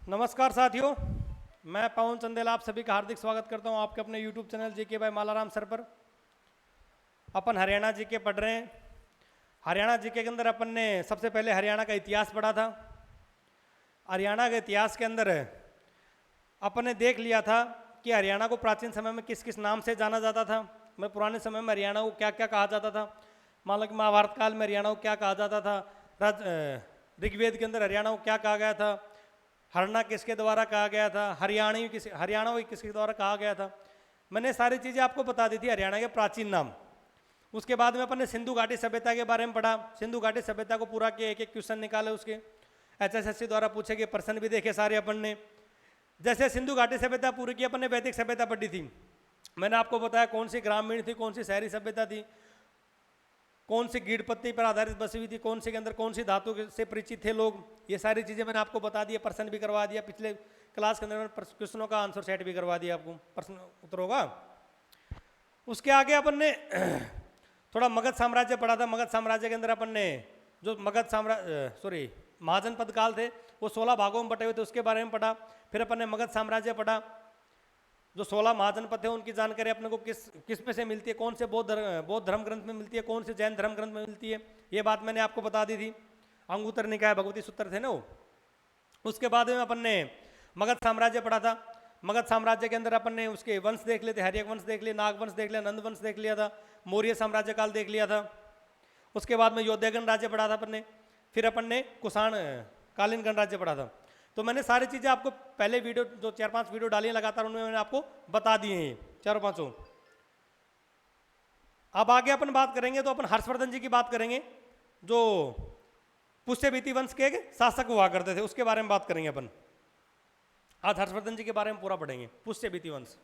नमस्कार साथियों, मैं पवन चंदेल आप सभी का हार्दिक स्वागत करता हूं आपके अपने YouTube channel GK by Malaram sir पर। अपन हरियाणा जीके पढ़ रहे हैं। हरियाणा जीके के अंदर अपन ने सबसे पहले हरियाणा का इतिहास पढ़ा था। हरियाणा के इतिहास के अंदर अपन ने देख लिया था कि हरियाणा को प्राचीन समय में किस किस नाम से जाना जाता था। मैं पुराने समय में हरियाणा को क्या क्या कहा जाता था। मान लो कि महाभारत काल में हरियाणा को क्या कहा जाता था। ऋग्वेद के अंदर हरियाणा को क्या कहा गया था। हरना किसके द्वारा कहा गया था। हरियाणा किसके द्वारा कहा गया था। मैंने सारी चीज़ें आपको बता दी थी, हरियाणा के प्राचीन नाम। उसके बाद में अपन ने सिंधु घाटी सभ्यता के बारे में पढ़ा। सिंधु घाटी सभ्यता को पूरा किया, एक एक क्वेश्चन निकाले उसके। HSSC द्वारा पूछे गए प्रश्न भी देखे सारे अपन ने। जैसे सिंधु घाटी सभ्यता पूरी की, अपन ने वैदिक सभ्यता पढ़ी थी। मैंने आपको बताया कौन सी ग्रामीण थी, कौन सी शहरी सभ्यता थी, कौन सी गीढ़ पत्ती पर आधारित बसी हुई थी, कौन सी के अंदर कौन सी धातु से परिचित थे लोग। ये सारी चीज़ें मैंने आपको बता दिया, प्रश्न भी करवा दिया। पिछले क्लास के अंदर मैंने क्वेश्चनों का आंसर सेट भी करवा दिया आपको, प्रश्न उत्तरों का। उसके आगे अपन ने थोड़ा मगध साम्राज्य पढ़ा था। मगध साम्राज्य के अंदर अपन ने जो महाजनपद काल थे वो 16 भागों में बटे हुए थे, उसके बारे में पढ़ा। फिर अपन ने मगध साम्राज्य पढ़ा। जो 16 महाजनपद थे उनकी जानकारी अपने को किस में से मिलती है, कौन से बौद्ध धर्म ग्रंथ में मिलती है, कौन से जैन धर्म ग्रंथ में मिलती है, ये बात मैंने आपको बता दी थी। अंगुत्तर निकाय भगवती सूत्र थे ना वो। उसके बाद में अपन ने मगध साम्राज्य पढ़ा था। मगध साम्राज्य के अंदर अपन ने उसके वंश देख लिए थे। हर्यक वंश देख लिया, नाग वंश देख लिया, नंद वंश देख लिया था, मौर्य साम्राज्य काल देख लिया था। उसके बाद में योद्धगण राज्य पढ़ा था अपन ने। फिर अपन ने कुषाण कालीन गणराज्य पढ़ा था। तो मैंने सारी चीज़ें आपको पहले वीडियो जो 4-5 वीडियो डाली हैं लगातार, उनमें मैंने आपको बता दिए हैं चारों पांचों। अब आगे अपन बात करेंगे तो अपन हर्षवर्धन जी की बात करेंगे, जो पुष्यभीति वंश के शासक हुआ करते थे, उसके बारे में बात करेंगे अपन। आज हर्षवर्धन जी के बारे में पूरा पढ़ेंगे। पुष्यभीति वंश,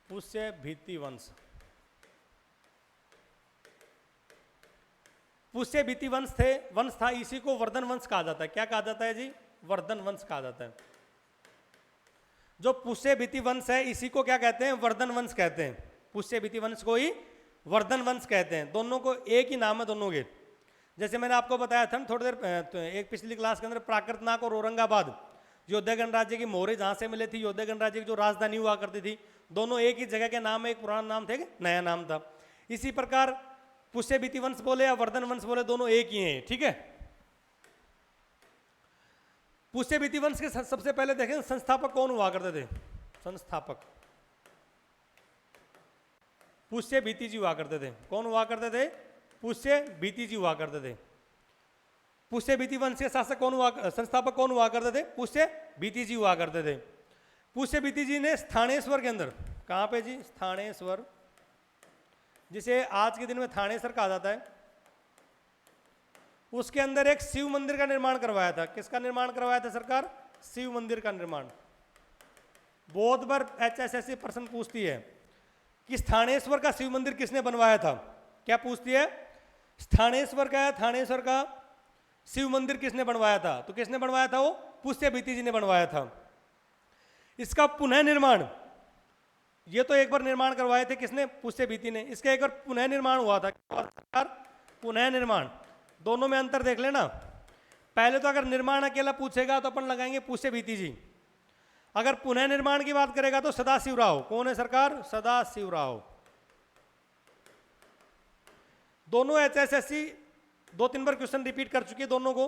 पुष्यभीति वंश, पुष्यभीति वंश था। इसी को वर्धन वंश कहा जाता है। क्या कहा जाता है जी? वर्धन वंश कहा जाता है। जो पुष्यभीति वंश है इसी को क्या कहते हैं? वर्धन वंश कहते हैं। पुष्यभीति वंश को ही वर्धन वंश कहते हैं। दोनों को एक ही नाम है दोनों के। जैसे मैंने आपको बताया था थोड़ी देर एक पिछली क्लास के अंदर, प्राकृतनाग और औरंगाबाद योद्धगण राज्य की मोहरे जहां से मिले थी, योद्धगण राज्य की जो राजधानी हुआ करती थी, दोनों एक ही जगह के नाम है। एक पुराना नाम था, एक नया नाम था। इसी प्रकार पुष्यभीति वंश बोले या वर्धन वंश बोले, दोनों एक ही हैं। ठीक है। पुष्यभीति वंश के सबसे पहले देखें संस्थापक कौन हुआ करते थे। संस्थापक पुष्यभीति जी हुआ करते थे। कौन हुआ करते थे? पुष्यभीति जी हुआ करते थे। पुष्यभीति वंश के शासक कौन हुआ, संस्थापक कौन हुआ करते थे? पुष्यभीति जी हुआ करते थे। पुष्यभीति जी ने स्थानेश्वर के अंदर, कहां पे जी? स्थानेश्वर, जिसे आज के दिन में थानेश्वर कहा जाता है, उसके अंदर एक शिव मंदिर का निर्माण करवाया था। किसका निर्माण करवाया था सरकार? शिव मंदिर का निर्माण। बहुत बार HSSC प्रश्न पूछती है कि स्थानेश्वर का शिव मंदिर किसने बनवाया था। क्या पूछती है? स्थानेश्वर का, थानेश्वर का शिव मंदिर किसने बनवाया था? तो किसने बनवाया था? वो पुष्यभीति जी ने बनवाया था। इसका पुनः निर्माण, ये तो एक बार निर्माण करवाए थे किसने? पुष्यभीति ने। इसका एक बार पुनः निर्माण हुआ था। पुनः निर्माण, दोनों में अंतर देख लेना। पहले तो अगर निर्माण अकेला पूछेगा तो अपन लगाएंगे पुष्यभीति जी। अगर पुनः निर्माण की बात करेगा तो सदाशिव राव। कौन है सरकार? सदाशिव राव। दोनों HSSC 2-3 बार क्वेश्चन रिपीट कर चुकी है दोनों को।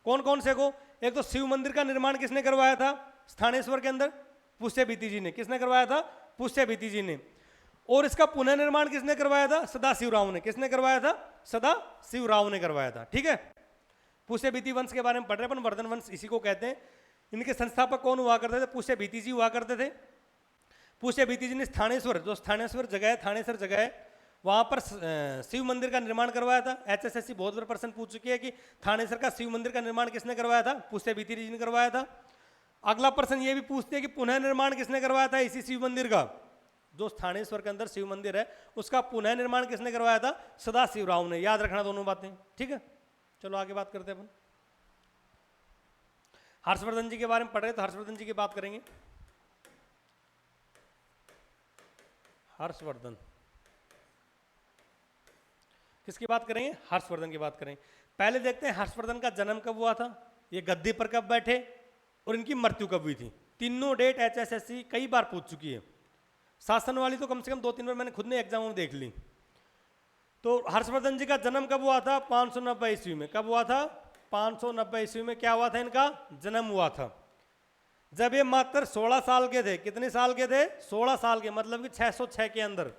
कौन कौन से को? एक तो शिव मंदिर का निर्माण किसने करवाया था स्थानेश्वर के अंदर? पुष्यभीति जी ने। किसने करवाया था? पुष्यभीति जी ने। और इसका पुनः निर्माण किसने करवाया था? सदाशिव राव ने। किसने करवाया था? सदाशिव राव ने करवाया था। ठीक है। पुष्यभीति वंश के बारे में पढ़ रहे हैं अपन। वर्धन वंश इसी को कहते हैं। इनके संस्थापक कौन हुआ करते थे? पुष्यभीति जी हुआ करते थे। पुष्यभीति जी ने स्थानेश्वर, जो स्थानेश्वर जगह है, थानेश्वर जगह है, वहां पर शिव मंदिर का निर्माण करवाया था। HSSC बहुत बार प्रश्न पूछ चुकी है कि थानेश्वर का शिव मंदिर का निर्माण किसने करवाया था? पुष्यभीति जी ने करवाया था। अगला प्रश्न ये भी पूछते हैं कि पुनः निर्माण किसने करवाया था इसी शिव मंदिर का? जो स्थानेश्वर के अंदर शिव मंदिर है उसका पुनः निर्माण किसने करवाया था? सदाशिव राव ने। याद रखना दोनों बातें। ठीक है। चलो आगे बात करते हैं अपन। हर्षवर्धन जी के बारे में पढ़ रहे तो हर्षवर्धन जी की बात करेंगे। हर्षवर्धन किसकी बात करेंगे? हर्षवर्धन की बात करेंगे। पहले देखते हैं हर्षवर्धन का जन्म कब हुआ था। ये गद्दी पर कब बैठे और इनकी मृत्यु कब हुई थी। तीनों डेट HSSC कई बार पूछ चुकी है, शासन वाली तो कम से कम 2-3 बार मैंने खुद ने एग्जाम में देख ली। तो हर्षवर्धन जी का जन्म कब हुआ था? 590 ईस्वी में। कब हुआ था? 590 ईस्वी में क्या हुआ था? इनका जन्म हुआ था जब ये मात्र 16 साल के थे। कितने साल के थे? 16 साल के, मतलब कि 606 के अंदर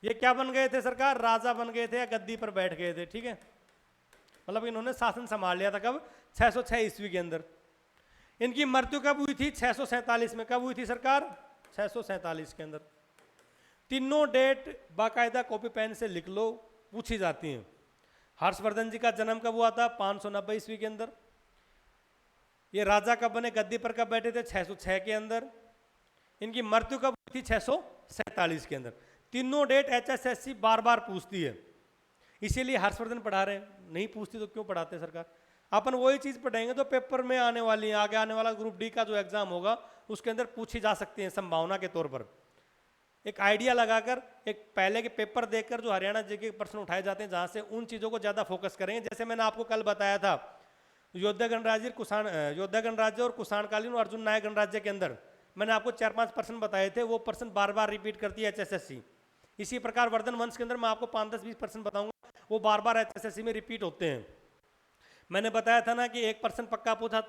ये क्या बन गए थे सरकार? राजा बन गए थे या गद्दी पर बैठ गए थे। ठीक है, मतलब इन्होंने शासन संभाल लिया था कब? 606 ईस्वी के अंदर। इनकी मृत्यु कब हुई थी? 647 में। कब हुई थी सरकार? 647 के अंदर। तीनों डेट बाकायदा कॉपी पेन से लिख लो, पूछी जाती हैं। हर्षवर्धन जी का जन्म कब हुआ था? 590 ईस्वी के अंदर। ये राजा कब बने, गद्दी पर कब बैठे थे? 606 के अंदर। इनकी मृत्यु कब हुई थी? 647 के अंदर। तीनों डेट HSSC बार बार पूछती है, इसीलिए हर्षवर्धन पढ़ा रहे हैं। नहीं पूछती तो क्यों पढ़ाते सरकार? अपन वही चीज पढ़ेंगे तो पेपर में आने वाली है, आगे आने वाला ग्रुप डी का जो एग्जाम होगा उसके अंदर पूछी जा सकती है संभावना के तौर पर। एक आइडिया लगाकर, एक पहले के पेपर देखकर जो हरियाणा जीके के प्रश्न उठाए जाते हैं, जहां से उन चीजों को ज्यादा फोकस करेंगे। जैसे मैंने आपको कल बताया था, योद्धा गणराज्य और कुषाणकालीन और अर्जुन नायक गणराज्य के अंदर मैंने आपको 4-5 प्रश्न बताए थे, वो प्रश्न बार बार रिपीट करती है HSSC। इसी प्रकार वर्धन वंश के अंदर मैं आपको 5-10-20 प्रश्न बताऊंगा, वो बार बार HSSC में रिपीट होते हैं। मैंने बताया था ना कि एक प्रश्न पक्का पूछा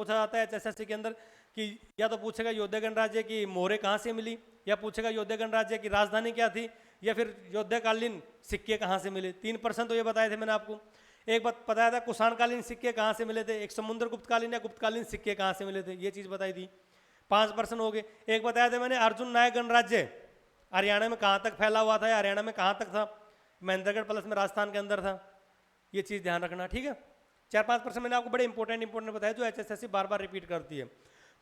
जाता है HSSC के अंदर कि या तो पूछेगा योद्धा गणराज्य की मोहरें कहाँ से मिली, या पूछेगा योद्धा गणराज्य की राजधानी क्या थी, या फिर योद्धाकालीन सिक्के कहाँ से मिले। 3 प्रश्न तो ये बताए थे मैंने आपको। एक बात बताया था कुषाणकालीन सिक्के कहाँ से मिले थे, एक समुद्र गुप्तकालीन या गुप्तकालीन सिक्के कहाँ से मिले थे, ये चीज़ बताई थी। 5 प्रश्न हो गए। एक बताया था मैंने अर्जुन नायक गणराज्य हरियाणा में कहाँ तक फैला हुआ था, या हरियाणा में कहाँ तक था, महेंद्रगढ़ प्लस में राजस्थान के अंदर था। ये चीज़ ध्यान रखना, ठीक है। 4-5 प्रश्न मैंने आपको बड़े इंपॉर्टेंट बताया जो HSSC बार बार रिपीट करती है।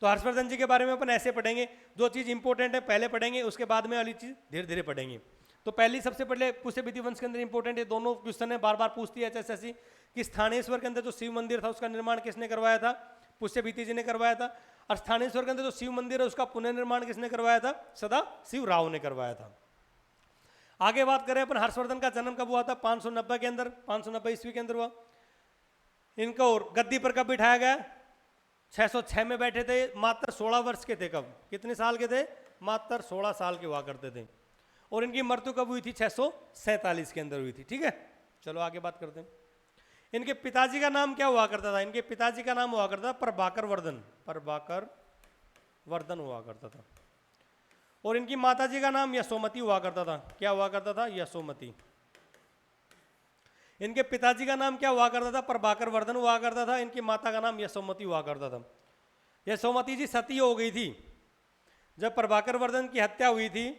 तो हर्षवर्धन जी के बारे में अपन ऐसे पढ़ेंगे, जो चीज़ इंपॉर्टेंट है पहले पढ़ेंगे, उसके बाद में वाली चीज़ धीरे धीरे पढ़ेंगे। तो पहली सबसे पहले पुष्य विधि वंश के अंदर इंपॉर्टेंट है, दोनों क्वेश्चन है बार बार पूछती है HSSC कि स्थानेश्वर के अंदर जो शिव मंदिर था उसका निर्माण किसने करवाया था? पुष्य विधि जी ने करवाया था। और स्थानेश्वर के अंदर जो शिव मंदिर है उसका पुनर्निर्माण किसने करवाया था? सदा शिव राव ने करवाया था। आगे बात करें अपन, हर्षवर्धन का जन्म कब हुआ था? 590 के अंदर, 590 ईस्वी के अंदर हुआ। इनको गद्दी पर कब बिठाया गया? 606 में बैठे थे, मात्र 16 वर्ष के थे। कब? कितने साल के थे? मात्र 16 साल के हुआ करते थे। और इनकी मृत्यु कब हुई थी? 647 के अंदर हुई थी, ठीक है। चलो आगे बात करते हैं। इनके पिताजी का नाम क्या हुआ करता था? इनके पिताजी का नाम हुआ करता था प्रभाकर वर्धन। प्रभाकर वर्धन हुआ करता था। और इनकी माताजी का नाम यशोमती हुआ करता था। क्या हुआ करता था? यशोमती। इनके पिताजी का नाम क्या हुआ करता था? प्रभाकर वर्धन हुआ करता था। इनकी माता का नाम यशोमती हुआ करता था। यशोमती जी सती हो गई थी जब प्रभाकर वर्धन की हत्या हुई थी।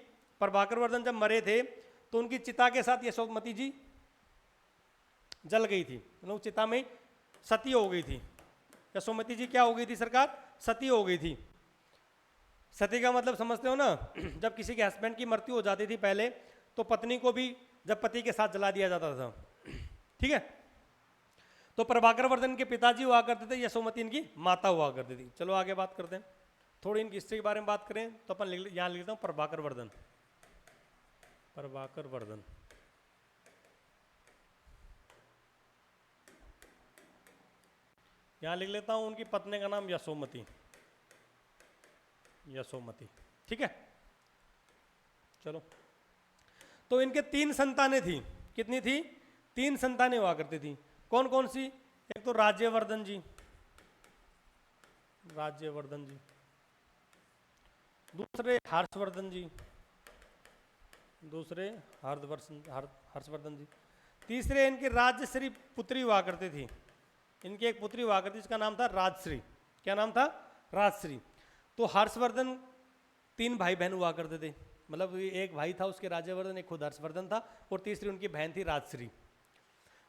प्रभाकर वर्धन जब मरे थे तो उनकी चिता के साथ यशोमती जी जल गई थी, मतलब चिता में सती हो गई थी। यशोमती जी क्या हो गई थी सरकार? सती हो गई थी। सती का मतलब समझते हो ना, जब किसी के हस्बैंड की मृत्यु हो जाती थी पहले, तो पत्नी को भी जब पति के साथ जला दिया जाता था, ठीक है। तो प्रभाकर वर्धन के पिताजी हुआ करते थे, यशोमती इनकी माता हुआ करती थी। चलो आगे बात करते हैं, थोड़ी इनकी हिस्ट्री के बारे में बात करें तो अपन यहाँ लिख लेता हूँ प्रभाकर वर्धन। प्रभाकर वर्धन यहाँ लिख लेता हूँ। उनकी पत्नी का नाम यशोमती। यशोमती, ठीक है। चलो, तो इनके 3 संतानें थी। कितनी थी? 3 संतानें हुआ करती थी। कौन कौन सी? एक तो राज्यवर्धन जी, राज्यवर्धन जी। दूसरे हर्षवर्धन जी, दूसरे हर्षवर्धन जी। तीसरे इनकी राजश्री पुत्री हुआ करती थी। इनकी एक पुत्री हुआ करती, जिसका नाम था राजश्री। क्या नाम था? राजश्री। तो हर्षवर्धन 3 भाई बहन हुआ करते थे, मतलब एक भाई था उसके राज्यवर्धन, एक खुद हर्षवर्धन था, और तीसरी उनकी बहन थी राजश्री।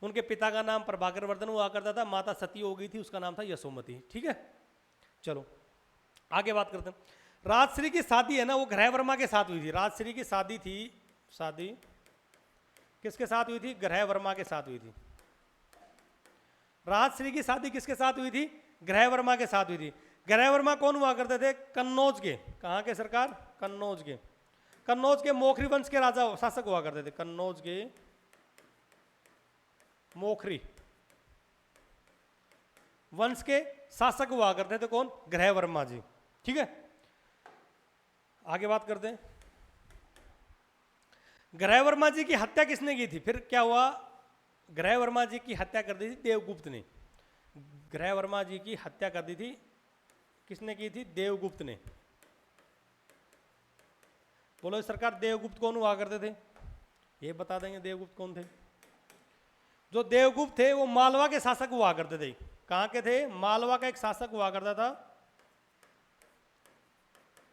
उनके पिता का नाम प्रभाकर वर्धन हुआ करता था, माता सती हो गई थी, उसका नाम था यशोमती, ठीक है। चलो आगे बात करते हैं। राजश्री की शादी है ना वो ग्रह वर्मा के साथ हुई थी। राजश्री की शादी थी, शादी किसके साथ हुई थी? ग्रह वर्मा के साथ हुई थी। राजश्री की शादी किसके साथ हुई थी? ग्रह वर्मा के साथ हुई थी। ग्रह वर्मा कौन हुआ करते थे? कन्नौज के। कहाँ के सरकार? कन्नौज के। कन्नौज के मोखरी वंश के राजा शासक हुआ करते थे। कन्नौज के मोखरी वंश के शासक हुआ करते थे। कौन? ग्रह वर्मा जी। ठीक है, आगे बात करते हैं। ग्रह वर्मा जी की हत्या किसने की थी? फिर क्या हुआ? ग्रह वर्मा जी की हत्या कर दी थी देवगुप्त ने। ग्रह वर्मा जी की हत्या कर दी थी किसने की थी? देवगुप्त ने। बोलो सरकार, देवगुप्त कौन हुआ करते थे? ये बता देंगे देवगुप्त कौन थे? जो देवगुप्त थे वो मालवा के शासक हुआ करते थे। कहां के थे? मालवा का एक शासक हुआ करता था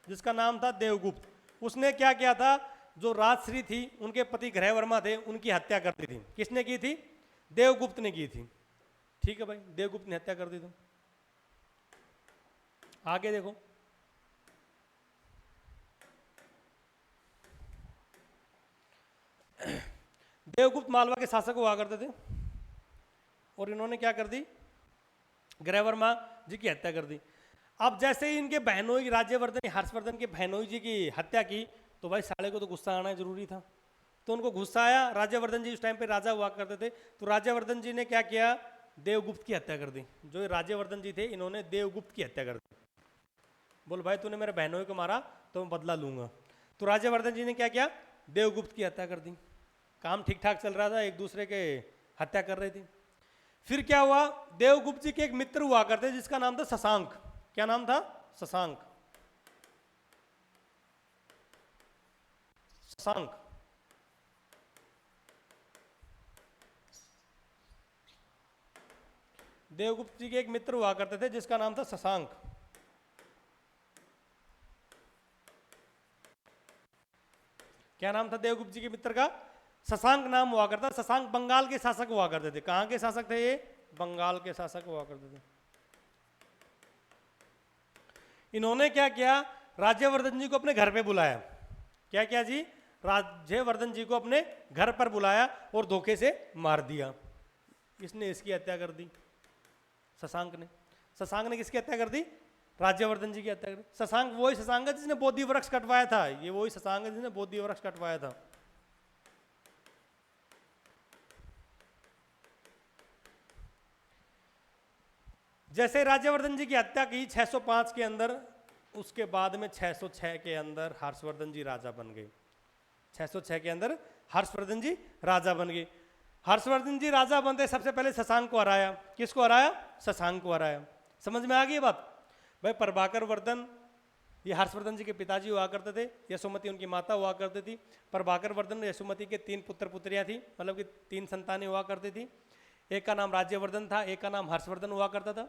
जिसका नाम था देवगुप्त। उसने क्या किया था? जो राजश्री थी, उनके पति ग्रह वर्मा थे, उनकी हत्या कर दी थी। किसने की थी? देवगुप्त ने की थी। ठीक है भाई, देवगुप्त ने हत्या कर दी थी। आगे देखो, देवगुप्त मालवा के शासक हुआ करते थे और इन्होंने क्या कर दी? ग्रह वर्मा जी की हत्या कर दी। अब जैसे ही इनके बहनोई राज्यवर्धन हर्षवर्धन के बहनोई जी की हत्या की तो भाई साले को तो गुस्सा आना जरूरी था। तो उनको गुस्सा आया। राज्यवर्धन जी उस टाइम पे राजा हुआ करते थे। तो राज्यवर्धन जी ने क्या किया? देवगुप्त की हत्या कर दी। जो राज्यवर्धन जी थे इन्होंने देवगुप्त की हत्या कर दी। बोल भाई तूने मेरे बहनोई को मारा तो मैं बदला लूंगा। तो राज्यवर्धन जी ने क्या किया? देवगुप्त की हत्या कर दी। काम ठीक ठाक चल रहा था, एक दूसरे के हत्या कर रहे थे। फिर क्या हुआ? देवगुप्त जी के एक मित्र हुआ करते जिसका नाम था शशांक। क्या नाम था? शशांक। शशांक। देवगुप्त जी के एक मित्र हुआ करते थे जिसका नाम था शशांक। क्या नाम था देवगुप्त जी के मित्र का? शशांक नाम हुआ करता। शशांक बंगाल के शासक हुआ करते थे। कहां के शासक थे ये? बंगाल के शासक हुआ करते थे। इन्होंने क्या किया? राज्यवर्धन जी को अपने घर पे बुलाया। क्या किया जी? राज्यवर्धन जी को अपने घर पर बुलाया और धोखे से मार दिया। इसने इसकी हत्या कर दी, शशांक ने। शशांक ने किसकी हत्या कर दी? राज्यवर्धन जी की हत्या कर दी। शशांक वही शशांक है जिसने बोधि वृक्ष कटवाया था। ये वही शशांक है जिसने बोधि वृक्ष कटवाया था। जैसे राज्यवर्धन जी की हत्या की 605 के अंदर, उसके बाद में 606 के अंदर हर्षवर्धन जी राजा बन गए। 606 के अंदर हर्षवर्धन जी राजा बन गए। हर्षवर्धन जी राजा बनते सबसे पहले शशांक को हराया। किसको हराया? शशांक को हराया। समझ में आ गई बात? भाई प्रभाकर वर्धन ये हर्षवर्धन जी के पिताजी हुआ करते थे। यशोमती उनकी माता हुआ करती थी। प्रभाकर वर्धन यशोमती के 3 पुत्र पुत्रियां थी, मतलब कि 3 संतानें हुआ करती थी। एक का नाम राज्यवर्धन था, एक का नाम हर्षवर्धन हुआ करता था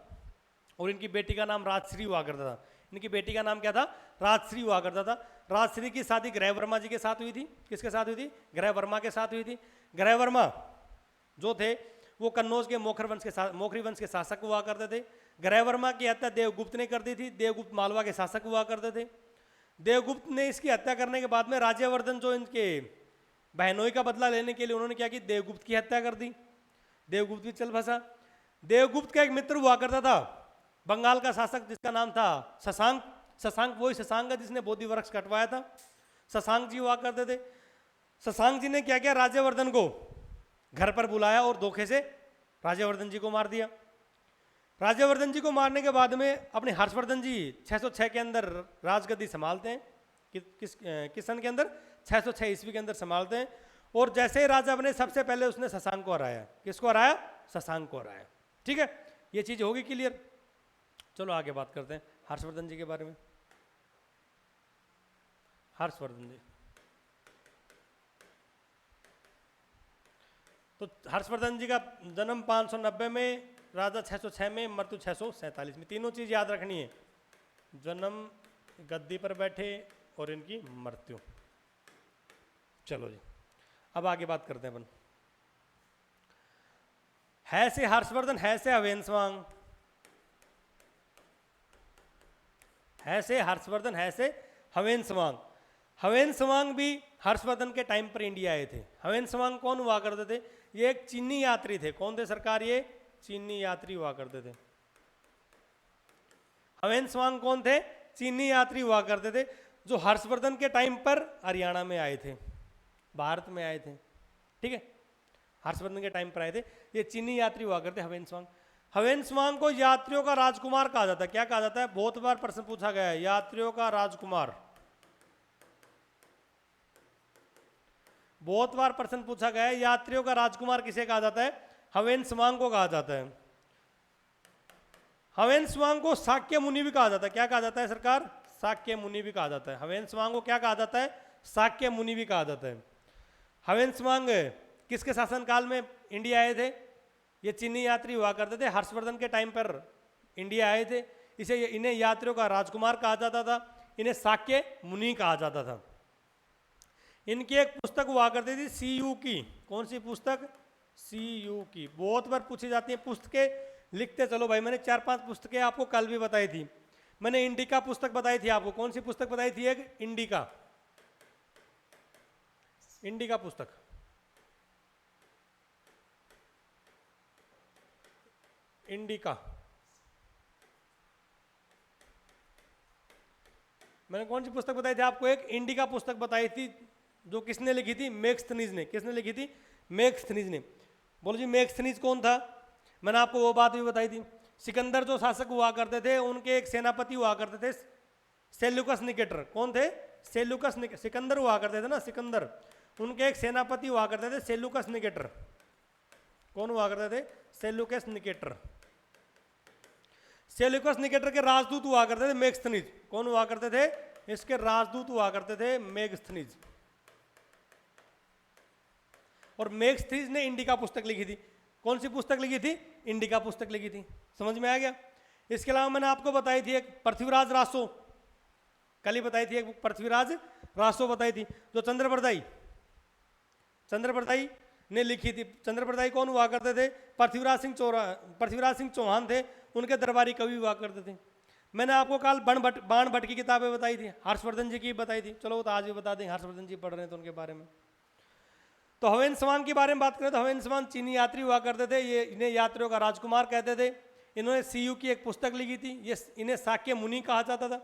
और इनकी बेटी का नाम राजश्री हुआ करता था। इनकी बेटी का नाम क्या था? राजश्री हुआ करता था। राजश्री की शादी ग्रह वर्मा जी के साथ हुई थी। किसके साथ हुई थी? ग्रह वर्मा के साथ हुई थी। ग्रह वर्मा जो थे वो कन्नौज के मोखरी वंश के शासक हुआ करते थे। ग्रह वर्मा की हत्या देवगुप्त ने कर दी थी। देवगुप्त मालवा के शासक हुआ करते थे। देवगुप्त ने इसकी हत्या करने के बाद में राज्यवर्धन जो इनके बहनोई का बदला लेने के लिए उन्होंने क्या की? देवगुप्त की हत्या कर दी। देवगुप्त भी चल फंसा। देवगुप्त का एक मित्र हुआ करता था बंगाल का शासक जिसका नाम था शशांक। शशांक वही शशांक है जिसने बोधि वृक्ष कटवाया था। शशांक जी हुआ करते थे। शशांक जी ने क्या किया? राज्यवर्धन को घर पर बुलाया और धोखे से राज्यवर्धन जी को मार दिया। राज्यवर्धन जी को मारने के बाद में अपने हर्षवर्धन जी 606 के अंदर राजगद्दी संभालते हैं। किस सन के अंदर? 606 ईस्वी के अंदर संभालते हैं। और जैसे ही राजा बने सबसे पहले उसने शशांक को हराया। किसको हराया? शशांक को हराया। ठीक है, ये चीज होगी क्लियर। चलो आगे बात करते हैं हर्षवर्धन जी के बारे में। हर्षवर्धन जी, तो हर्षवर्धन जी का जन्म 590 में, राजा 606 में, मृत्यु 647 में। तीनों चीज याद रखनी है, जन्म, गद्दी पर बैठे और इनकी मृत्यु। चलो जी अब आगे बात करते हैं अपन। है से हर्षवर्धन, है से हवेंसवांग। है से हर्षवर्धन, है से हवेंसवांग। हवेंसवांग भी हर्षवर्धन के टाइम पर इंडिया आए थे। हवेंसवांग कौन हुआ करते थे? ये एक चीनी यात्री थे। कौन थे सरकार? ये चीनी यात्री हुआ करते थे। हवेंसवांग कौन थे? चीनी यात्री हुआ करते थे जो हर्षवर्धन के टाइम पर हरियाणा में आए थे, भारत में आए थे। ठीक है, हर्षवर्धन के टाइम पर आए थे। ये चीनी यात्री हुआ करते हवेंसवांग। हवेनस्वांग को यात्रियों का राजकुमार कहा जाता है। क्या कहा जाता है? बहुत बार प्रश्न पूछा गया है, यात्रियों का राजकुमार। बहुत बार प्रश्न पूछा गया है, यात्रियों का राजकुमार किसे कहा जाता है? हवेनस्वांग को कहा जाता है। हवेनस्वांग को शाक्य मुनि भी कहा जाता है। क्या कहा जाता है सरकार? शाक्य मुनि भी कहा जाता है। हवेनस्वांग को क्या कहा जाता है? शाक्य मुनि भी कहा जाता है। हवेनस्वांग किसके शासनकाल में इंडिया आए थे? ये चीनी यात्री हुआ करते थे, हर्षवर्धन के टाइम पर इंडिया आए थे। इन्हें यात्रियों का राजकुमार कहा जाता था, इन्हें शाक्य मुनि कहा जाता था। इनकी एक पुस्तक हुआ करती थी सीयू की। कौन सी पुस्तक? सीयू की। बहुत बार पूछी जाती है पुस्तकें, लिखते चलो भाई। मैंने 4-5 पुस्तकें आपको कल भी बताई थी। मैंने इंडिका पुस्तक बताई थी आपको। कौन सी पुस्तक बताई थी? एक इंडिका, इंडिका पुस्तक। इंडिका मैंने कौन सी पुस्तक बताई थी आपको? एक इंडिका पुस्तक बताई थी, जो किसने लिखी थी? मेगस्थनीज ने। किसने लिखी थी? मेगस्थनीज ने। बोलो जी, मेगस्थनीज कौन था? मैंने आपको वो बात भी बताई थी। सिकंदर जो शासक हुआ करते थे, उनके एक सेनापति हुआ करते थे सेल्यूकस निकेटर। कौन थे? Seleucus Nicator. सिकंदर हुआ करते थे ना, सिकंदर। उनके एक सेनापति हुआ करते थे सेल्यूकस निकेटर। कौन हुआ करते थे? Seleucus Nicator. सेल्यूकस निकेटर के राजदूत हुआ करते थे मेगस्थनीज। कौन हुआ करते थे? इसके राजदूत हुआ करते थे मेगस्थनीज। और मेगस्थनीज ने इंडिका पुस्तक लिखी थी। कौन सी पुस्तक लिखी थी? इंडिका पुस्तक लिखी थी। समझ में आ गया? इसके अलावा मैंने आपको बताई थी एक पृथ्वीराज रासो, कल ही बताई थी। एक पृथ्वीराज रासो बताई थी, जो चंद्रप्रदाई ने लिखी थी। चंद्रप्रदाई कौन हुआ करते थे? पृथ्वीराज सिंह चौहान थे, उनके दरबारी कवि हुआ करते थे। मैंने आपको कल बाण भट्ट की किताबें बताई थी, हर्षवर्धन जी की बताई थी। चलो वो तो आज भी बता दें, हर्षवर्धन जी पढ़ रहे हैं तो उनके बारे में। तो हवेनस्वांग के बारे में बात करें तो हवेनस्वांग चीनी यात्री हुआ करते थे। ये इन्हें यात्रियों का राजकुमार कहते थे। इन्होंने सीयू की एक पुस्तक लिखी थी। ये इन्हें शाक्य मुनि कहा जाता था।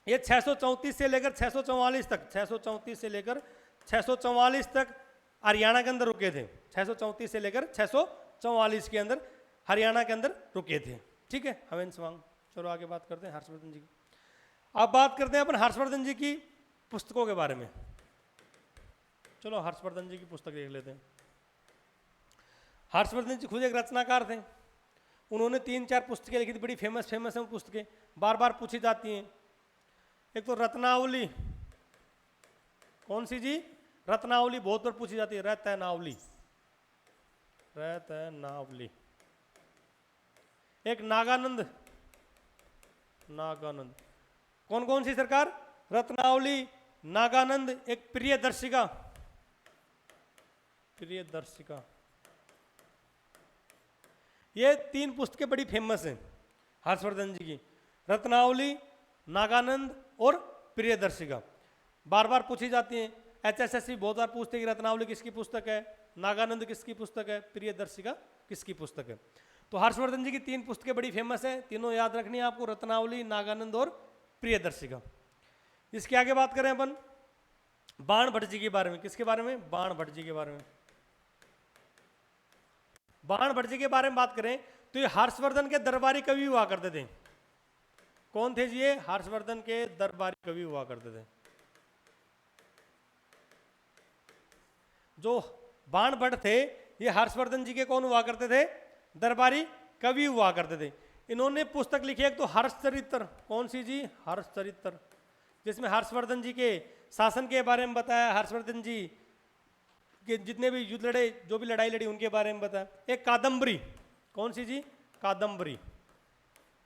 ये 634 से लेकर 644 तक 634 से लेकर 644 तक हरियाणा के अंदर रुके थे। 634 से लेकर 644 के अंदर हरियाणा के अंदर रुके थे। ठीक है, हवेनस्वांग। चलो आगे बात करते हैं हर्षवर्धन जी की। अब बात करते हैं अपन हर्षवर्धन जी की पुस्तकों के बारे में। चलो हर्षवर्धन जी की पुस्तक देख लेते हैं। हर्षवर्धन जी खुद एक रचनाकार थे। उन्होंने 3-4 पुस्तकें लिखी थी, बड़ी फेमस है वो पुस्तकें, बार बार पूछी जाती हैं। एक तो रत्नावली। कौन सी जी? रत्नावली बहुत बार पूछी जाती है। रत्नावली। एक नागानंद। कौन कौन सी सरकार? रत्नावली, नागानंद, एक प्रियदर्शिका। ये 3 पुस्तकें बड़ी फेमस हैं हर्षवर्धन जी की, रत्नावली, नागानंद और प्रियदर्शिका। बार बार पूछी जाती हैं। HSSC बहुत बार पूछते हैं कि रत्नावली किसकी पुस्तक है, नागानंद किसकी पुस्तक है, प्रियदर्शिका किसकी पुस्तक है। तो हर्षवर्धन जी की 3 पुस्तकें बड़ी फेमस है, तीनों याद रखनी है आपको, रत्नावली, नागानंद और प्रियदर्शिका। इसके आगे बात करें अपन बाण भट्ट जी के बारे में। किसके बारे में? बाण भट्ट जी के बारे में। बाण भट्ट जी के बारे में बात करें तो ये हर्षवर्धन के दरबारी कवि हुआ करते थे। कौन थे जी? ये हर्षवर्धन के दरबारी कवि हुआ करते थे। जो बाण भट्ट थे ये हर्षवर्धन जी के कौन हुआ करते थे? दरबारी कवि हुआ करते थे। इन्होंने पुस्तक लिखी एक तो हर्षचरित्र। कौन सी जी? हर्षचरित्र, जिसमें हर्षवर्धन जी के शासन के बारे में बताया, हर्षवर्धन जी के जितने भी युद्ध लड़े, जो भी लड़ाई लड़ी, उनके बारे में बताया। एक कादम्बरी। कौन सी जी? कादम्बरी।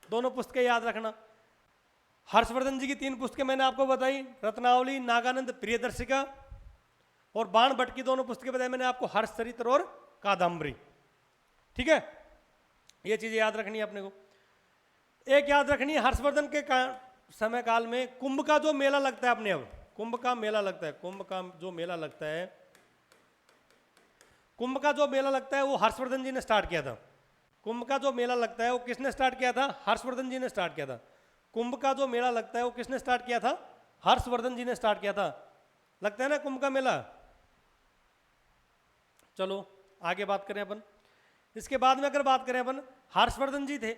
दोनों पुस्तकें याद रखना। हर्षवर्धन जी की 3 पुस्तकें मैंने आपको बताई, रत्नावली, नागानंद, प्रियदर्शिका। और बाण भट्ट की 2 पुस्तकें बताई मैंने आपको, हर्षचरित्र और कादम्बरी। ठीक है, ये चीजें याद रखनी है अपने को। एक याद रखनी है, हर्षवर्धन के समय काल में कुंभ का जो मेला लगता है अपने, अब कुंभ का मेला लगता है, कुंभ का जो मेला लगता है वो हर्षवर्धन जी ने स्टार्ट किया था। कुंभ का जो मेला लगता है वो किसने स्टार्ट किया था? हर्षवर्धन जी ने स्टार्ट किया था। कुंभ का जो मेला लगता है वो किसने स्टार्ट किया था? हर्षवर्धन जी ने स्टार्ट किया था। लगता है ना कुंभ का मेला। चलो आगे बात करें अपन। इसके बाद में अगर बात करें अपन, हर्षवर्धन जी थे,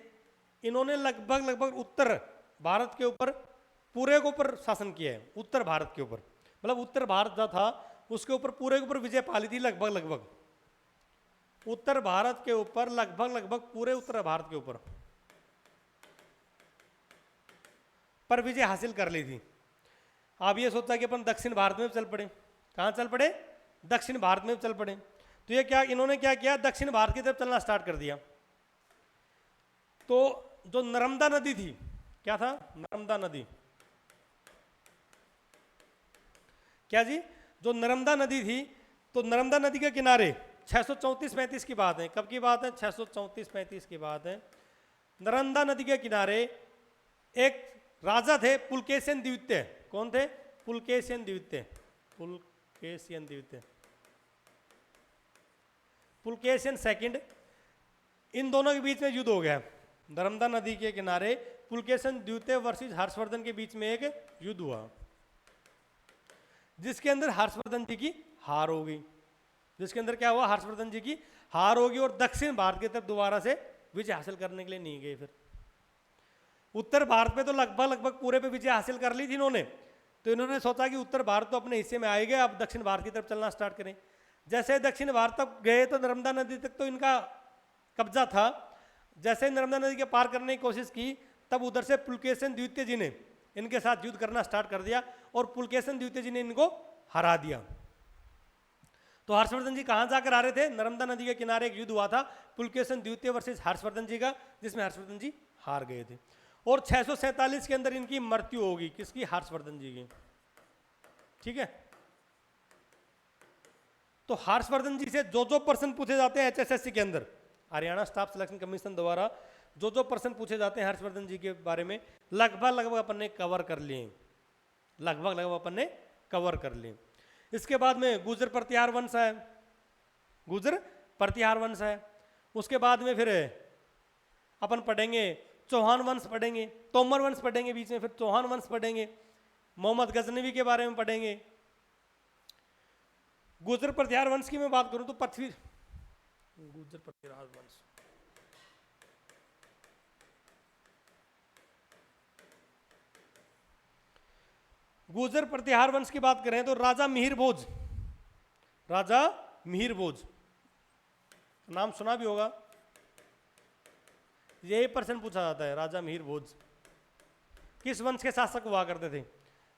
इन्होंने लगभग लगभग उत्तर भारत के ऊपर पूरे के ऊपर शासन किया है। उत्तर भारत के ऊपर, मतलब उत्तर भारत जो था उसके ऊपर पूरे के ऊपर विजय पाली थी, लगभग लगभग उत्तर भारत के ऊपर, लगभग लगभग पूरे उत्तर भारत के ऊपर पर विजय हासिल कर ली थी। अब ये सोचा कि अपन दक्षिण भारत में चल पड़े। कहाँ चल पड़े? दक्षिण भारत में चल पड़े। तो ये क्या, इन्होंने क्या किया, दक्षिण भारत की तरफ चलना स्टार्ट कर दिया। तो जो नर्मदा नदी थी, क्या था? नर्मदा नदी, क्या जी? जो नर्मदा नदी थी, तो नर्मदा नदी के किनारे 634-35 की बात है। कब की बात है? 634-35 की बात है। नर्मदा नदी के किनारे एक राजा थे, पुलकेशिन द्वितीय। कौन थे? पुलकेशिन द्वितीय। पुलकेशिन द्वितीय, पुलकेशिन सेकंड। इन दोनों के बीच में युद्ध हो गया। नर्मदा नदी के किनारे पुलकेशिन द्वितीय वर्सेस हर्षवर्धन के बीच में एक युद्ध हुआ, जिसके अंदर हर्षवर्धन जी की हार हो गई। जिसके अंदर क्या हुआ? हर्षवर्धन जी की हार होगी और दक्षिण भारत की तरफ दोबारा से विजय हासिल करने के लिए नहीं गए। फिर उत्तर भारत पे तो लगभग लगभग पूरे पे विजय हासिल कर ली थी इन्होंने। तो इन्होंने सोचा कि उत्तर भारत तो अपने हिस्से में आए गए, अब दक्षिण भारत की तरफ चलना स्टार्ट करें। जैसे दक्षिण भारत तक गए तो नर्मदा नदी तक तो इनका कब्जा था। जैसे नर्मदा नदी के पार करने की कोशिश की, तब उधर से पुलकेशिन द्वितीय जी ने इनके साथ युद्ध करना स्टार्ट कर दिया और पुलकेशिन द्वितीय जी ने इनको हरा दिया। तो हर्षवर्धन जी कहाँ जाकर आ रहे थे? नर्मदा नदी के किनारे एक युद्ध हुआ था, पुलकेशिन द्वितीय वर्सेस हर्षवर्धन जी का, जिसमें हर्षवर्धन जी हार गए थे। और 647 के अंदर इनकी मृत्यु होगी। किसकी? हर्षवर्धन जी की। ठीक है। तो हर्षवर्धन जी से जो प्रश्न पूछे जाते हैं HSSC के अंदर, हरियाणा स्टाफ सिलेक्शन कमीशन द्वारा जो प्रश्न पूछे जाते हैं हर्षवर्धन जी के बारे में, लगभग लगभग अपन ने कवर कर लिए। लगभग लगभग अपन ने कवर कर लिए। इसके बाद में गुर्जर प्रतिहार वंश है, गुर्जर प्रतिहार वंश है। उसके बाद में फिर अपन पढ़ेंगे चौहान वंश, पढ़ेंगे तोमर वंश, पढ़ेंगे बीच में, फिर चौहान वंश पढ़ेंगे, मोहम्मद गजनवी के बारे में पढ़ेंगे। गुर्जर प्रतिहार वंश की मैं बात करूं तो पृथ्वी, गुर्जर प्रतिहार वंश, गुर्जर प्रतिहार वंश की बात करें तो राजा मिहिर भोज, राजा मिहिर भोज नाम सुना भी होगा, यही प्रश्न पूछा जाता है। राजा मिहिर भोज किस वंश के शासक हुआ करते थे?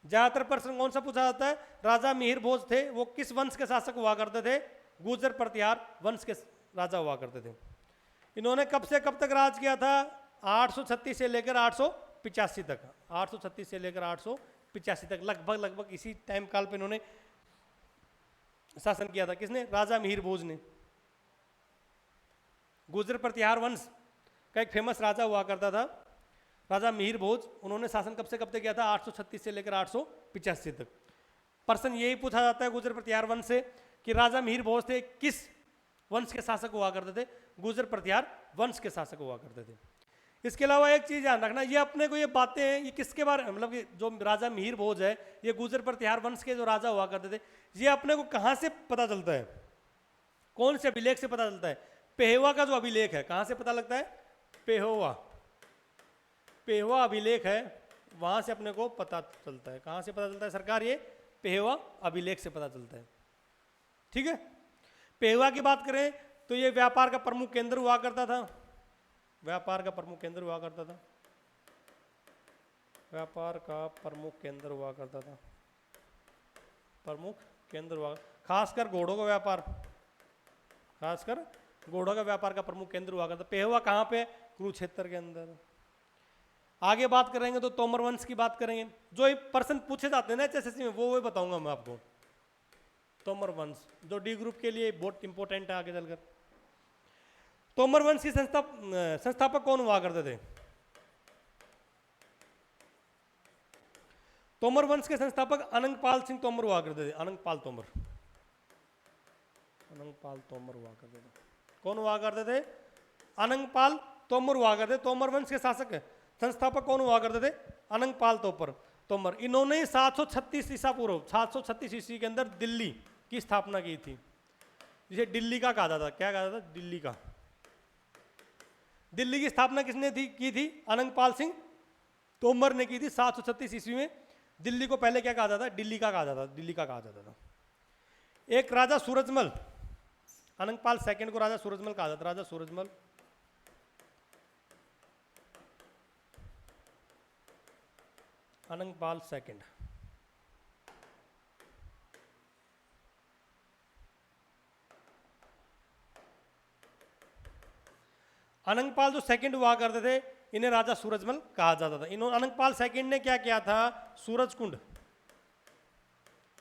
ज्यादातर प्रश्न कौन सा पूछा जाता है? राजा मिहिर भोज थे, वो किस वंश के शासक हुआ करते थे? गुर्जर प्रतिहार वंश के राजा हुआ करते थे। इन्होंने कब से कब तक राज किया था? 836 से लेकर 885 तक। 836 से लेकर 885 तक, लगभग लगभग इसी टाइम काल पे इन्होंने शासन किया था। किसने? राजा मिहिर भोज ने। गुर्जर प्रतिहार वंश का एक फेमस राजा हुआ करता था राजा मिहिर भोज। उन्होंने शासन कब से कब तक किया था? 836 से लेकर 885 तक। प्रश्न यही पूछा जाता है गुर्जर प्रतिहार वंश से कि राजा मिहिर भोज थे किस वंश के शासक हुआ करते थे? गुर्जर प्रतिहार वंश के शासक हुआ करते थे। इसके अलावा एक चीज ध्यान रखना, ये अपने को ये बातें हैं, ये किसके बारे, मतलब जो राजा मिहिर भोज है, ये गुर्जर प्रतिहार वंश के जो राजा हुआ करते थे, ये अपने को कहाँ से पता चलता है? कौन से अभिलेख से पता चलता है? पेहवा का जो अभिलेख है, कहाँ से पता लगता है? पेहवा, पेहवा अभिलेख है, वहां से अपने को पता चलता है। कहां से पता चलता है सरकार? ये पेहवा अभिलेख से पता चलता है। ठीक है। पेहवा की बात करें तो ये व्यापार का प्रमुख केंद्र हुआ करता था। व्यापार का प्रमुख केंद्र हुआ करता था। व्यापार का प्रमुख केंद्र हुआ करता था। प्रमुख केंद्र हुआ, खासकर घोड़ों का व्यापार, खासकर घोड़ों का व्यापार का प्रमुख केंद्र हुआ करता। पेहवा कहाँ पे? कुरुक्षेत्र के अंदर। आगे बात करेंगे तो तोमर वंश की बात करेंगे। जो प्रश्न पूछे जाते हैं ना HSSC में, वो बताऊंगा मैं आपको। तोमर वंश जो डी ग्रुप के लिए बहुत इंपॉर्टेंट है आगे चलकर। तोमर वंश की संस्थापक कौन हुआ करते थे? तोमर वंश के संस्थापक अनंगपाल सिंह तोमर हुआ करते थे। अनंगपाल तोमर, अनंगपाल तोमर हुआ करते थे। कौन हुआ करते थे? अनंगपाल तोमर हुआ करते। तोमर वंश के शासक संस्थापक कौन हुआ करते थे? अनंगपाल तोमर। इन्होंने 736 ईसा पूर्व, 736 ईस्वी के अंदर दिल्ली की स्थापना की थी, जिसे दिल्ली का कहा जाता। क्या कहा जाता? दिल्ली का। दिल्ली की स्थापना किसने की थी? अनंगपाल सिंह तोमर ने की थी 736 ईस्वी में। दिल्ली को पहले क्या कहा जाता था? दिल्ली का कहा जाता था, दिल्ली का कहा जाता था। एक राजा सूरजमल, अनंगपाल सेकंड को राजा सूरजमल कहा जाता, राजा सूरजमल। अनंगपाल सेकंड। अनंगपाल जो सेकंड हुआ करते थे इन्हें राजा सूरजमल कहा जाता था। इन्होंने अनंगपाल सेकंड ने क्या किया था? सूरज कुंड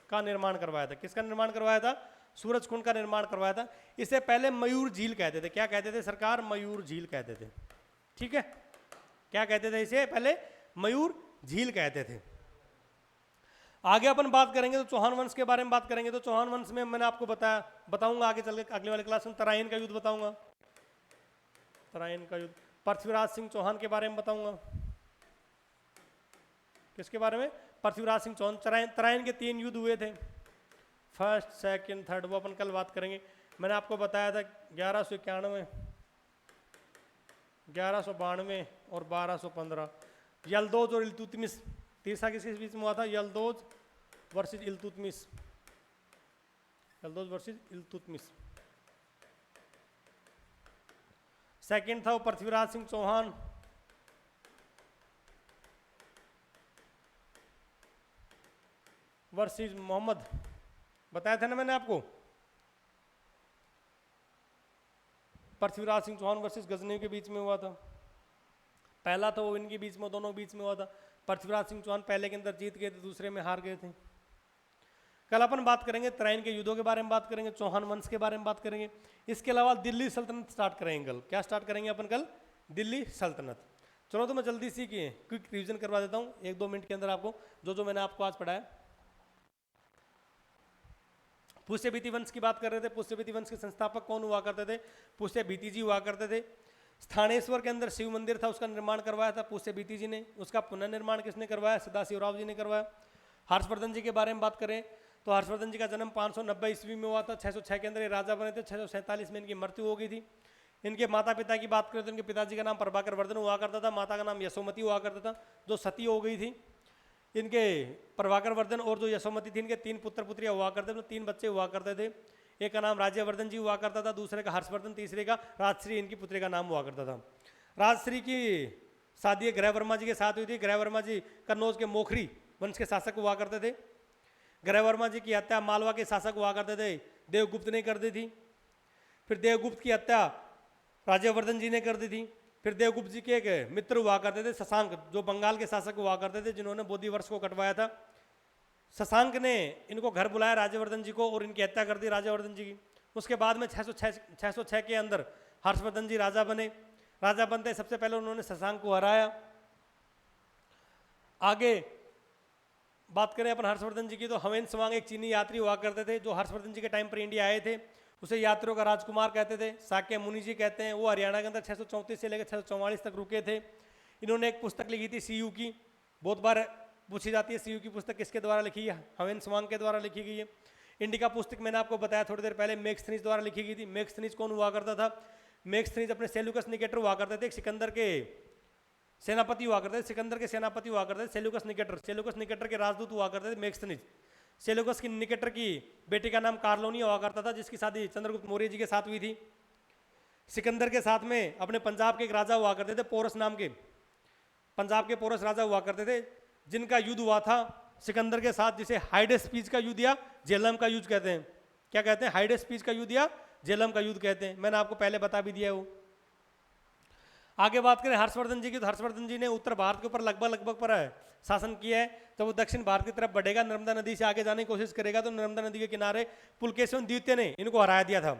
का निर्माण करवाया था। किसका निर्माण करवाया था? सूरज कुंड का निर्माण करवाया था। इसे पहले मयूर झील कहते थे। क्या कहते थे सरकार? मयूर झील कहते थे। ठीक है, क्या कहते थे इसे? पहले मयूर झील कहते थे। आगे अपन बात करेंगे तो चौहान वंश के बारे में बात करेंगे। तो चौहान वंश में मैंने आपको बताऊंगा आगे चल के, अगले वाले क्लास में तराइन का युद्ध बताऊंगा, तराइन का युद्ध। पृथ्वीराज सिंह चौहान के बारे में बताऊंगा। किसके बारे में? पृथ्वीराज सिंह चौहान। तराइन के 3 युद्ध हुए थे, फर्स्ट सेकंड थर्ड, वो अपन कल बात करेंगे। मैंने आपको बताया था 1191, 1192 और 1215। यल्दोज और इल्तुतमिश, तीसरा किसके बीच में हुआ था? Yalduz versus Iltutmish, Yalduz versus Iltutmish. Second था वो पृथ्वीराज सिंह चौहान वर्सेस मोहम्मद, बताया था ना मैंने आपको। पृथ्वीराज सिंह चौहान वर्सेस गजनी के बीच में हुआ था। पहला तो वो इनके बीच में, दोनों बीच में हुआ था। पृथ्वीराज सिंह चौहान पहले के अंदर जीत गए थे, दूसरे में हार गए थे। कल अपन बात करेंगे तराइन के युद्धों के बारे में बात करेंगे, चौहान वंश के बारे में बात करेंगे। इसके अलावा दिल्ली सल्तनत स्टार्ट करेंगे कल। क्या स्टार्ट करेंगे अपन कल? दिल्ली सल्तनत। चलो तो मैं जल्दी सी की क्विक रिवीजन करवा देता हूँ 1-2 मिनट के अंदर आपको, जो मैंने आपको आज पढ़ाया। पुष्यभीति वंश की बात कर रहे थे। पुष्यभीति वंश के संस्थापक कौन हुआ करते थे? पुष्यभीति जी हुआ करते थे। स्थानेश्वर के अंदर शिव मंदिर था, उसका निर्माण करवाया था पुष्यभीति जी ने। उसका पुनर्निर्माण किसने करवाया? सदाशिवराव जी ने करवाया। हर्षवर्धन जी के बारे में बात करें तो हर्षवर्धन जी का जन्म 590 ईस्वी में हुआ था। 606 के अंदर ये राजा बने थे, 647 में इनकी मृत्यु हो गई थी। इनके माता पिता की बात करें तो इनके पिताजी का नाम प्रभाकर वर्धन हुआ करता था, माता का नाम यशोमती हुआ करता था, जो सती हो गई थी। इनके प्रभाकर वर्धन और जो यशोमती थी, इनके 3 पुत्र पुत्रियां हुआ करते थे, 3 बच्चे हुआ करते थे। एक का नाम राज्यवर्धन जी हुआ करता था, दूसरे का हर्षवर्धन, तीसरे का राजश्री इनकी पुत्री का नाम हुआ करता था। राजश्री की शादी ग्रह वर्मा जी के साथ हुई थी। ग्रह वर्मा जी कन्नौज के मोखरी वंश के शासक हुआ करते थे। ग्रह वर्मा जी की हत्या मालवा के शासक हुआ करते थे देवगुप्त ने कर दी थी। फिर देवगुप्त की हत्या राज्यवर्धन जी ने कर दी थी। फिर देवगुप्त जी के एक मित्र हुआ करते थे शशांक, जो बंगाल के शासक हुआ करते थे, जिन्होंने बोधि वर्ष को कटवाया था। शशांक ने इनको घर बुलाया राज्यवर्धन जी को और इनकी हत्या कर दी राज्यवर्धन जी की। उसके बाद में 606 के अंदर हर्षवर्धन जी राजा बने। राजा बनते सबसे पहले उन्होंने शशांक को हराया। आगे बात करें अपन हर्षवर्धन जी की तो हवेन सवांग एक चीनी यात्री हुआ करते थे, जो हर्षवर्धन जी के टाइम पर इंडिया आए थे। उसे यात्रियों का राजकुमार कहते थे, साक्य मुनि जी कहते हैं। वो हरियाणा के अंदर 634 से लेकर 644 तक रुके थे। इन्होंने एक पुस्तक लिखी थी सीयू की, बहुत बार पूछी जाती है सीयू की पुस्तक किसके द्वारा लिखी है? हवेन सवांग के द्वारा लिखी गई है। इंडिका पुस्तक मैंने आपको बताया थोड़ी देर पहले, मेगस्थनीज द्वारा लिखी गई थी। मेगस्थनीज कौन हुआ करता था? मेगस्थनीज अपने सेल्यूकस निकेटर हुआ करते थे, सिकंदर के सेनापति हुआ करते थे। सिकंदर के सेनापति हुआ करते थे सेल्यूकस निकेटर। सेल्यूकस निकेटर के राजदूत हुआ करते थे मेगस्थनीज। सेल्यूकस की निकेटर की बेटी का नाम कार्लोनी हुआ करता था, जिसकी शादी चंद्रगुप्त मौर्य जी के साथ हुई थी। सिकंदर के साथ में अपने पंजाब के एक राजा हुआ करते थे पोरस नाम के, पंजाब के पोरस राजा हुआ करते थे, जिनका युद्ध हुआ था सिकंदर के साथ, जिसे हाइडेस्पीज का युद्ध या झेलम का युद्ध कहते हैं। क्या कहते हैं? हाइडेस्पीज का युद्ध या झेलम का युद्ध कहते हैं। मैंने आपको पहले बता भी दिया वो। आगे बात करें हर्षवर्धन जी की तो हर्षवर्धन जी ने उत्तर भारत के ऊपर लगभग पर शासन किया है। तो वो दक्षिण भारत की तरफ बढ़ेगा, नर्मदा नदी से आगे जाने की कोशिश करेगा, तो नर्मदा नदी के किनारे पुलकेशिन द्वितीय ने इनको हरा दिया था।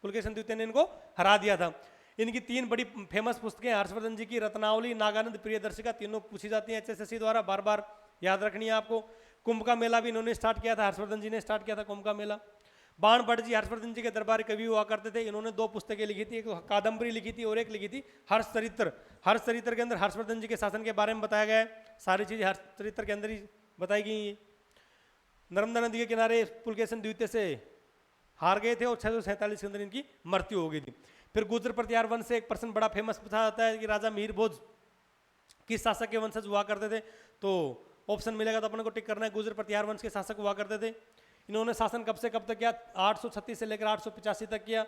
पुलकेशिन द्वितीय ने इनको हरा दिया था। इनकी 3 बड़ी फेमस पुस्तकें हर्षवर्धन जी की, रत्नावली, नागानंद, प्रियदर्शिका, तीनों पूछी जाती हैं HSSC द्वारा, बार बार याद रखनी है आपको। कुंभ का मेला भी इन्होंने स्टार्ट किया था, हर्षवर्धन जी ने स्टार्ट किया था कुंभ का मेला। बाण भट्ट जी हर्षवर्धन जी के दरबारी कवि हुआ करते थे। इन्होंने 2 पुस्तकें लिखी थी, एक कादम्बरी लिखी थी और एक लिखी थी हर्षचरित्र। हर्षचरित्र के अंदर हर्षवर्धन जी के शासन के बारे में बताया गया है। सारी चीजें हर्षचरित्र के अंदर ही बताई गई हैं। नर्मदा नदी के किनारे पुलकेशिन द्वितीय से हार गए थे और 647 के अंदर इनकी मृत्यु हो गई थी। फिर गुर्जर प्रतिहार वंश से एक पर्सन बड़ा फेमस पूछा जाता है कि राजा मीर भोज किस शासक के वंशज हुआ करते थे, तो ऑप्शन मिलेगा तो अपन को टिक करना है, गुर्जर प्रतिहार वंश के शासक हुआ करते थे। इन्होंने शासन कब से कब तक किया, 836 से लेकर 885 तक किया।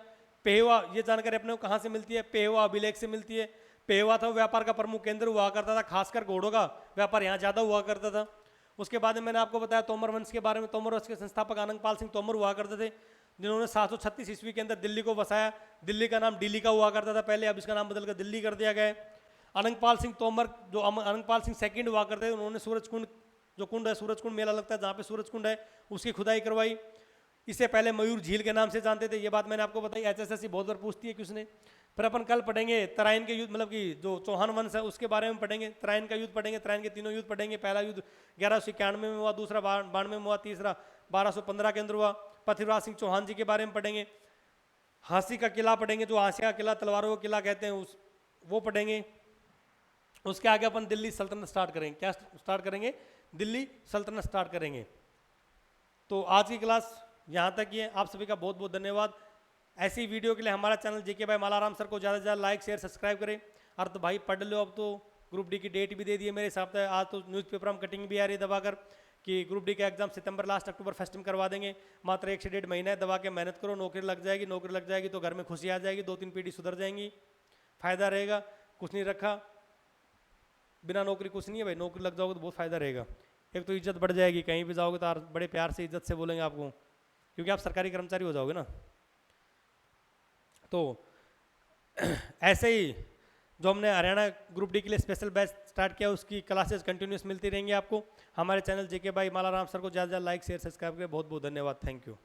पेहवा, ये जानकारी अपने को कहाँ से मिलती है, पेहवा अभिलेख से मिलती है। पेहवा था व्यापार का प्रमुख केंद्र हुआ करता था, खासकर घोड़ों का व्यापार यहाँ ज़्यादा हुआ करता था। उसके बाद में मैंने आपको बताया तोमर वंश के बारे में, तोमर वंश के संस्थापक आनंदपाल सिंह तोमर हुआ करते थे, जिन्होंने 736 ईस्वी के अंदर दिल्ली को बसाया। दिल्ली का नाम दिल्ली का हुआ करता था पहले, अब इसका नाम बदलकर दिल्ली कर दिया गया है। आनंदपाल सिंह तोमर, जो आनंदपाल सिंह सेकंड हुआ करते थे, उन्होंने सूरजकुंड, जो कुंड है सूरजकुंड मेला लगता है जहाँ पे सूरजकुंड है, उसकी खुदाई करवाई। इससे पहले मयूर झील के नाम से जानते थे, ये बात मैंने आपको बताई, HSSC बहुत बार पूछती है कि उसने। फिर अपन कल पढ़ेंगे तराइन के युद्ध, मतलब कि जो चौहान वंश है उसके बारे में पढ़ेंगे। तराइन का युद्ध पढ़ेंगे, तराइन के तीनों युद्ध पढ़ेंगे। पहला युद्ध 1191 में हुआ, दूसरा 92 में हुआ, तीसरा 1215 के अंदर हुआ। पृथ्वीराज सिंह चौहान जी के बारे में पढ़ेंगे। हाँसी का किला पढ़ेंगे, जो हाँसी का किला तलवारों का किला कहते हैं, वो पढ़ेंगे। उसके आगे अपन दिल्ली सल्तनत स्टार्ट करेंगे। क्या स्टार्ट करेंगे? दिल्ली सल्तनत स्टार्ट करेंगे। तो आज की क्लास यहाँ तक ही है। आप सभी का बहुत बहुत धन्यवाद। ऐसी वीडियो के लिए हमारा चैनल जेके भाई मालाराम सर को ज़्यादा से ज़्यादा लाइक शेयर सब्सक्राइब करें। और तो भाई पढ़ लो, अब तो ग्रुप डी की डेट भी दे दी है मेरे हिसाब से। आज तो न्यूज़पेपर में कटिंग भी आ रही है दबा कर कि ग्रुप डी का एग्जाम सितंबर लास्ट अक्टूबर फर्स्ट में करवा देंगे। मात्र 1 से 1.5 महीना है, दबा के मेहनत करो, नौकरी लग जाएगी। नौकरी लग जाएगी तो घर में खुशी आ जाएगी, 2-3 पीढ़ी सुधर जाएंगी, फायदा रहेगा। कुछ नहीं रखा, बिना नौकरी कुछ नहीं है भाई, नौकरी लग जाओगे तो बहुत फायदा रहेगा। एक तो इज्जत बढ़ जाएगी, कहीं भी जाओगे तो बड़े प्यार से इज्जत से बोलेंगे आपको, क्योंकि आप सरकारी कर्मचारी हो जाओगे ना। तो ऐसे ही जो हमने हरियाणा ग्रुप डी के लिए स्पेशल बैच स्टार्ट किया, उसकी क्लासेस कंटिन्यूस मिलती रहेंगी आपको। हमारे चैनल जेके भाई मालाराम सर को ज़्यादा लाइक शेयर सब्सक्राइब करें। बहुत बहुत धन्यवाद, थैंक यू।